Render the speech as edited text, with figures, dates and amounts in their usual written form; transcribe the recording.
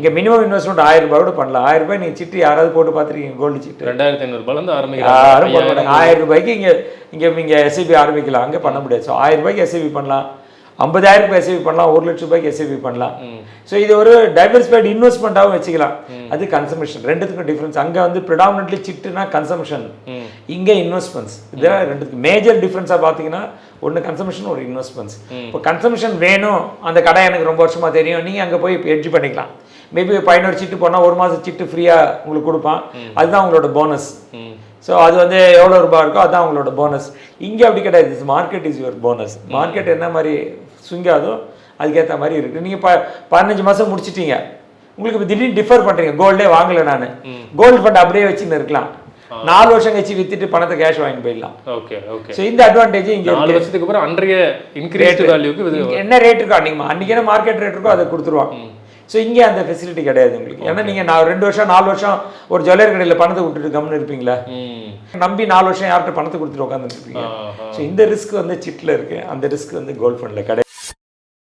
இங்கே minimum investment 1000 ரூபாயோட பண்ணலாம். 1000 ரூபாய் நீங்கள் சிட்டு யாராவது போட்டு பார்த்துருக்கீங்க? கோல்டு சிட்டு 2500 ஆரம்பிக்கலாம். யாரும் போட மாட்டாங்க. 1000 ரூபாய்க்கு இங்கே எஸ்ஐபி ஆரம்பிக்கலாம். அங்கே பண்ண முடியாது. ஸோ 1000 ரூபாய்க்கு எஸ்ஐபி பண்ணலாம், 50,000 எஸ்ஐபி பண்ணலாம், 1 லட்சம் ரூபாய்க்கு எஸ்ஐபி பண்ணலாம். ஸோ இது ஒரு டைவர்சிஃபைடு இன்வெஸ்ட்மெண்ட்டாகவும் வச்சுக்கலாம். அது கன்சம்ஷன், ரெண்டுத்துக்கும் டிஃப்ரென்ஸ். அங்கே வந்து ப்ரிடாமினெட்லி சிட்டுனா கன்சம்ஷன், இங்கே இன்வெஸ்ட்மெண்ட்ஸ். இதான் ரெண்டுத்துக்கு மேஜர் டிஃப்ரென்ஸாக பார்த்தீங்கன்னா ஒன்று கன்சம்ஷன், ஒரு இன்வெஸ்ட்மெண்ட்ஸ். இப்போ கன்சம்ஷன் வேணும், அந்த கடை எனக்கு ரொம்ப வருஷமாக தெரியும், நீங்கள் அங்கே போய் எட்ஜ் பண்ணிக்கலாம். மேபி 15 சிட்டு போனால் 1 மாதம் சிட்டு ஃப்ரீயாக உங்களுக்கு கொடுப்பான். அதுதான் உங்களோட போனஸ். ஸோ அது வந்து எவ்வளோ ரூபாய் இருக்கோ அதுதான் உங்களோட போனஸ். இங்கே அப்படி கிடையாது. Market is your bonus. Market என்ன மாதிரி சுங்காதோ அதுக்கேற்ற மாதிரி இருக்குது. நீங்கள் 15 மாதம் முடிச்சிட்டீங்க, உங்களுக்கு இப்போ திடீர்னு டிஃபர் பண்ணுறீங்க, கோல்டே வாங்கலை, நான் கோல்டு ஃபண்ட் அப்படியே வச்சுன்னு இருக்கலாம். 4 வருஷம் கழிச்சு வித்துட்டு பணத்தை கேஷ் வாங்கி போயிடலாம். Okay okay. ஸோ இந்த அட்வான்டேஜ் இங்கே 4 வருஷத்துக்கு அப்புறம் அன்றைய இன்க்ரீஸ்ட் வேல்யூக்கு என்ன ரேட் இருக்கோ அன்றைக்கி என்ன மார்க்கெட் ரேட் இருக்கோ அதை கொடுத்துருவாங்க. ஸோ இங்கே அந்த ஃபெசிலிட்டி கிடையாது உங்களுக்கு. ஏன்னா நீங்கள் 2 வருஷம் 4 வருஷம் ஒரு ஜுவல்லரி கடையில் பணத்தை விட்டுட்டு கம்னு இருப்பீங்களா? நம்பி 4 வருஷம் யார்கிட்ட பணத்தை கொடுத்துட்டு உட்காந்துருப்பீங்க. ஸோ இந்த ரிஸ்க் வந்து சிட்டில் இருக்குது, அந்த ரிஸ்க் வந்து கோல்ட் ஃபண்டில் கிடையாது.